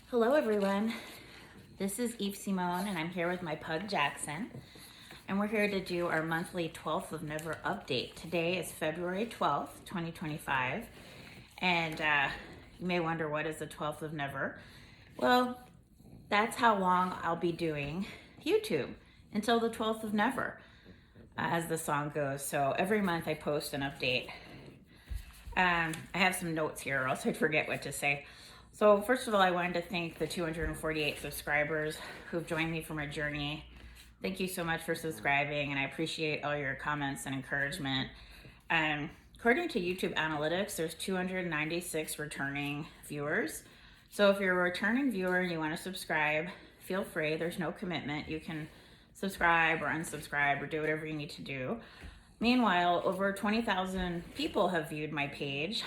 Hello everyone, this is Eve Simone and I'm here with my pug Jackson, and we're here to do our monthly 12th of Never update. Today is February 12th, 2025, and you may wonder, what is the 12th of Never? Well, that's how long I'll be doing YouTube, until the 12th of Never, as the song goes. So every month I post an update. I have some notes here or else I'd forget what to say. So first of all, I wanted to thank the 248 subscribers who've joined me for my journey. Thank you so much for subscribing, and I appreciate all your comments and encouragement. According to YouTube Analytics, there's 296 returning viewers. So if you're a returning viewer and you want to subscribe, feel free. There's no commitment. You can subscribe or unsubscribe or do whatever you need to do. Meanwhile, over 20,000 people have viewed my page.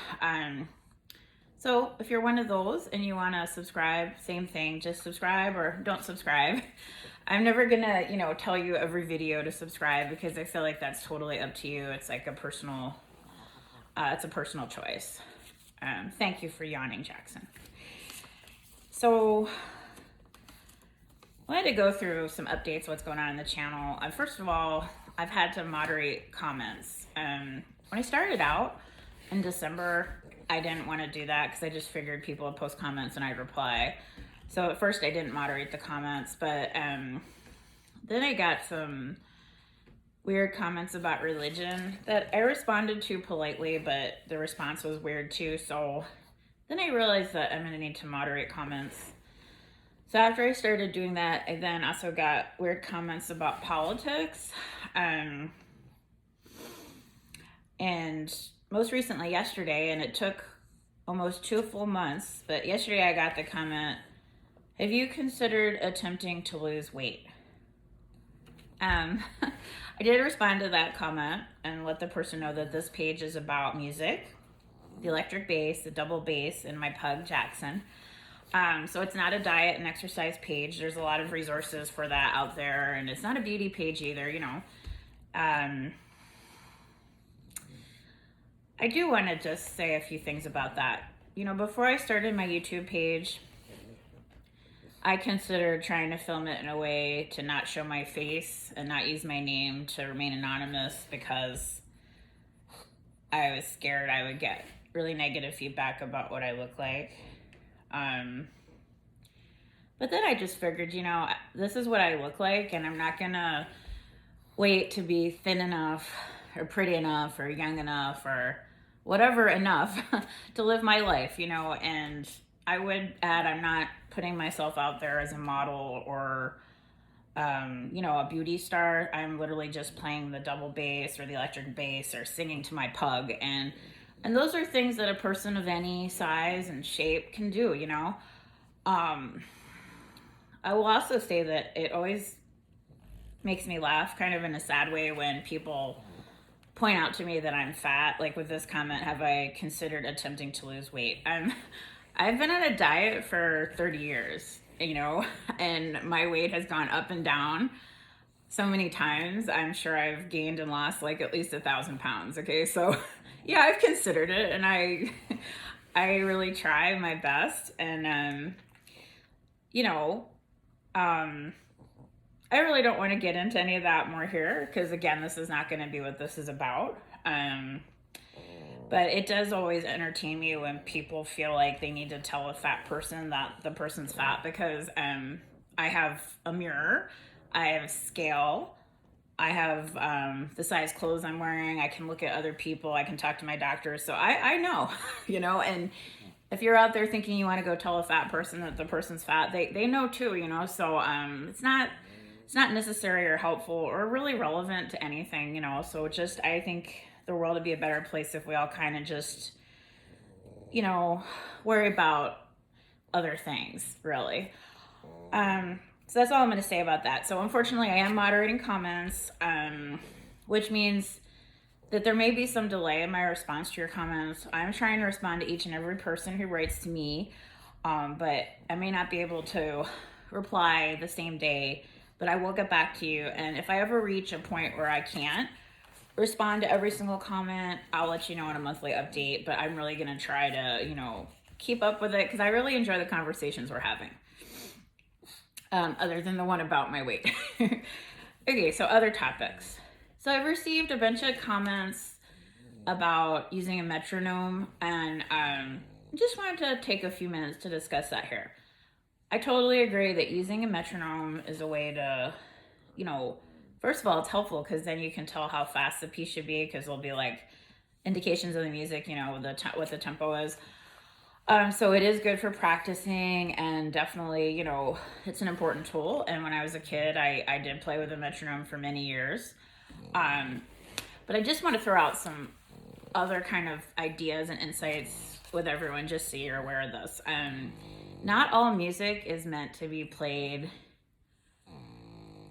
So if you're one of those and you want to subscribe, same thing, just subscribe or don't subscribe. I'm never gonna, tell you every video to subscribe, because I feel like that's totally up to you. It's like a personal choice. Thank you for yawning, Jackson. So I wanted to go through some updates, what's going on in the channel. First of all, I've had to moderate comments. When I started out in December, I didn't want to do that because I just figured people would post comments and I'd reply. So at first I didn't moderate the comments, but then I got some weird comments about religion that I responded to politely, but the response was weird too. So then I realized that I'm going to need to moderate comments. So after I started doing that, I then also got weird comments about politics. And most recently yesterday, and it took almost 2 full months, but yesterday I got the comment, have you considered attempting to lose weight? I did respond to that comment and let the person know that this page is about music, the electric bass, the double bass, and my pug Jackson. So it's not a diet and exercise page. There's a lot of resources for that out there, and it's not a beauty page either, I do want to just say a few things about that. Before I started my YouTube page, I considered trying to film it in a way to not show my face and not use my name, to remain anonymous, because I was scared I would get really negative feedback about what I look like. But then I just figured, this is what I look like, and I'm not gonna wait to be thin enough or pretty enough or young enough or whatever enough to live my life, and I would add, I'm not putting myself out there as a model or, a beauty star. I'm literally just playing the double bass or the electric bass or singing to my pug. And those are things that a person of any size and shape can do, I will also say that it always makes me laugh, kind of in a sad way, when people point out to me that I'm fat. Like with this comment, have I considered attempting to lose weight? I've been on a diet for 30 years, and my weight has gone up and down so many times. I'm sure I've gained and lost like at least 1,000 pounds. Okay, so yeah, I've considered it, and I really try my best, and I really don't want to get into any of that more here, because again, this is not going to be what this is about. But it does always entertain me when people feel like they need to tell a fat person that the person's fat, because I have a mirror, I have a scale, I have the size clothes I'm wearing, I can look at other people, I can talk to my doctor, so I know, and if you're out there thinking you want to go tell a fat person that the person's fat, they know too, so it's not necessary or helpful or really relevant to anything, so just, I think the world would be a better place if we all kind of just, worry about other things, really. So that's all I'm going to say about that. So unfortunately, I am moderating comments, which means that there may be some delay in my response to your comments. I'm trying to respond to each and every person who writes to me, but I may not be able to reply the same day, but I will get back to you. And if I ever reach a point where I can't respond to every single comment, I'll let you know in a monthly update, but I'm really going to try to, keep up with it because I really enjoy the conversations we're having. Other than the one about my weight. Okay, so other topics. So I've received a bunch of comments about using a metronome, and just wanted to take a few minutes to discuss that here. I totally agree that using a metronome is a way to, first of all, it's helpful because then you can tell how fast the piece should be because there'll be like indications of the music, what the tempo is. So it is good for practicing, and definitely, it's an important tool. And when I was a kid, I did play with a metronome for many years. But I just want to throw out some other kind of ideas and insights with everyone, just so you're aware of this. Not all music is meant to be played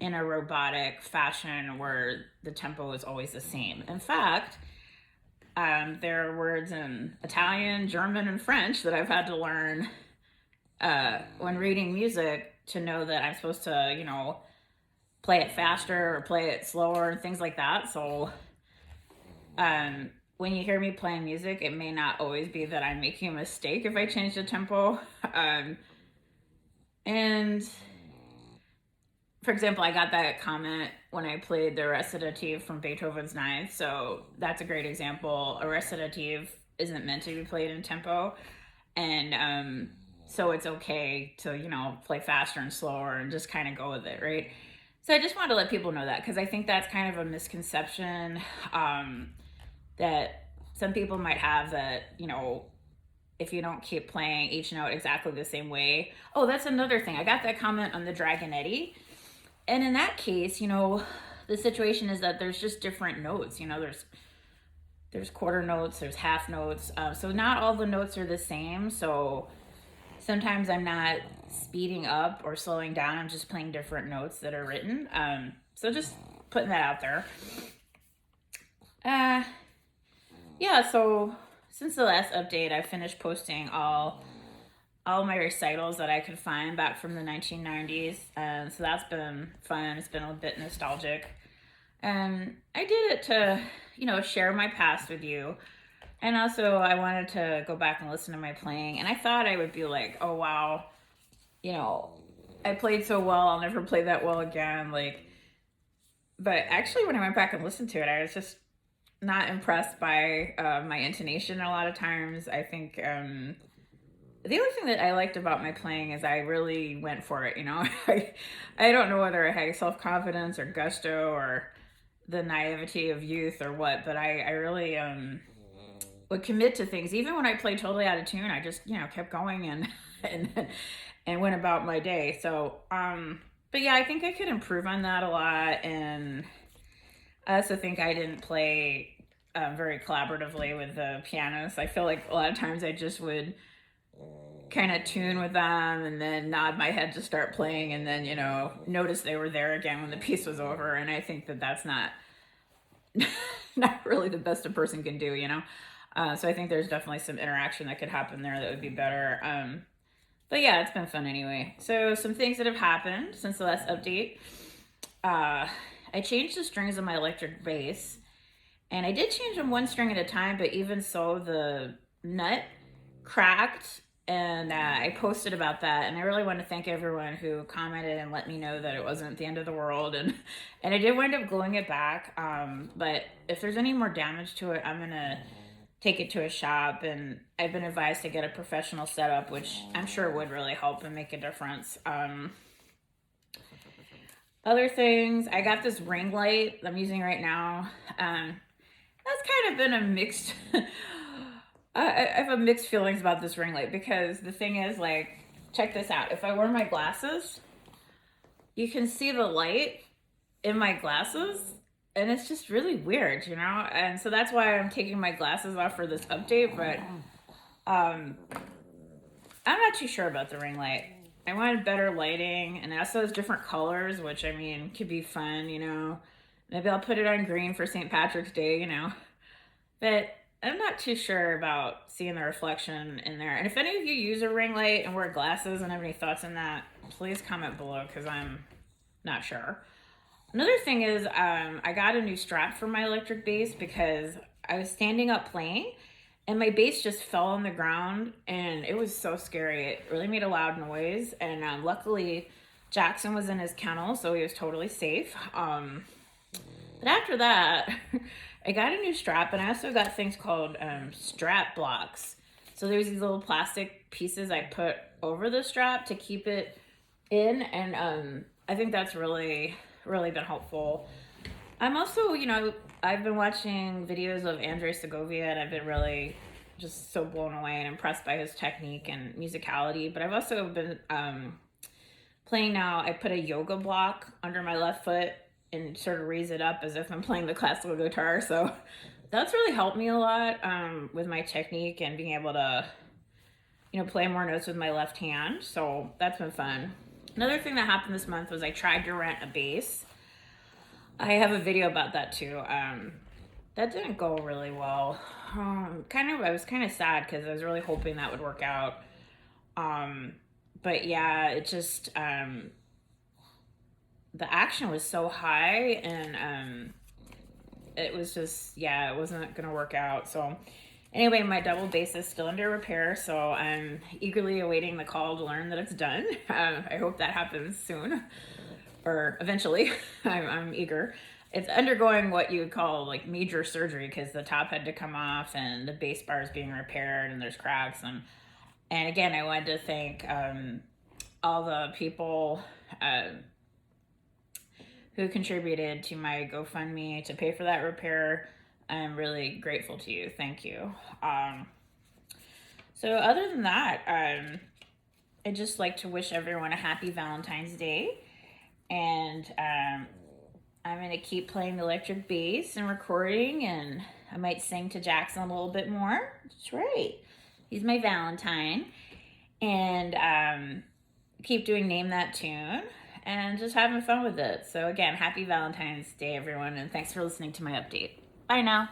in a robotic fashion where the tempo is always the same. In fact, there are words in Italian, German, and French that I've had to learn when reading music to know that I'm supposed to, play it faster or play it slower and things like that. So when you hear me playing music, it may not always be that I'm making a mistake if I change the tempo. And for example, I got that comment when I played the recitative from Beethoven's Ninth. So that's a great example. A recitative isn't meant to be played in tempo. And so it's okay to, play faster and slower and just kind of go with it, right? So I just wanted to let people know that because I think that's kind of a misconception that some people might have, that, if you don't keep playing each note exactly the same way. Oh, that's another thing. I got that comment on the Dragonetti. And in that case, the situation is that there's just different notes. There's quarter notes, there's half notes. So not all the notes are the same. So sometimes I'm not speeding up or slowing down. I'm just playing different notes that are written. So just putting that out there. Yeah, so since the last update, I finished posting all my recitals that I could find back from the 1990s. So that's been fun. It's been a bit nostalgic. And I did it to, share my past with you. And also I wanted to go back and listen to my playing. And I thought I would be like, oh, wow, I played so well. I'll never play that well again. But actually when I went back and listened to it, I was just not impressed by my intonation a lot of times. I think the only thing that I liked about my playing is I really went for it, I don't know whether I had self-confidence or gusto or the naivety of youth or what, but I really would commit to things. Even when I played totally out of tune, I just, kept going and went about my day. So, but yeah, I think I could improve on that a lot. And I also think I didn't play very collaboratively with the pianists. I feel like a lot of times I just would kind of tune with them and then nod my head to start playing, and then notice they were there again when the piece was over. And I think that that's not really the best a person can do. So I think there's definitely some interaction that could happen there that would be better. But yeah, it's been fun anyway. So some things that have happened since the last update. I changed the strings of my electric bass, and I did change them one string at a time, but even so, the nut cracked, and I posted about that. And I really want to thank everyone who commented and let me know that it wasn't the end of the world. And I did wind up gluing it back. But if there's any more damage to it, I'm going to take it to a shop, and I've been advised to get a professional setup, which I'm sure would really help and make a difference. Other things, I got this ring light I'm using right now. That's kind of been a mixed I have a mixed feelings about this ring light, because the thing is, check this out. If I wear my glasses, you can see the light in my glasses, and it's just really weird, and so that's why I'm taking my glasses off for this update. But I'm not too sure about the ring light. I wanted better lighting, and it also has different colors, which could be fun. Maybe I'll put it on green for St. Patrick's Day, but I'm not too sure about seeing the reflection in there. And if any of you use a ring light and wear glasses and have any thoughts on that, please comment below, because I'm not sure. Another thing is, I got a new strap for my electric bass because I was standing up playing, and my bass just fell on the ground, and it was so scary. It really made a loud noise, and luckily Jackson was in his kennel, so he was totally safe. But after that, I got a new strap, and I also got things called strap blocks. So there's these little plastic pieces I put over the strap to keep it in, and I think that's really, really been helpful. I'm also, I've been watching videos of Segovia, and I've been really just so blown away and impressed by his technique and musicality. But I've also been playing now. I put a yoga block under my left foot and sort of raise it up as if I'm playing the classical guitar. So that's really helped me a lot with my technique and being able to, play more notes with my left hand. So that's been fun. Another thing that happened this month was I tried to rent a bass. I have a video about that too. That didn't go really well. I was kind of sad because I was really hoping that would work out. But yeah, it just, the action was so high, and it was just, it wasn't going to work out. So anyway, my double bass is still under repair, so I'm eagerly awaiting the call to learn that it's done. I hope that happens soon, or eventually. I'm eager. It's undergoing what you would call like major surgery, because the top had to come off and the bass bar is being repaired and there's cracks. And again, I wanted to thank all the people who contributed to my GoFundMe to pay for that repair. I'm really grateful to you. Thank you. So other than that, I'd just like to wish everyone a happy Valentine's Day. And I'm going to keep playing the electric bass and recording, and I might sing to Jackson a little bit more. That's right. He's my Valentine. And keep doing Name That Tune and just having fun with it. So again, happy Valentine's Day, everyone, and thanks for listening to my update. Bye now.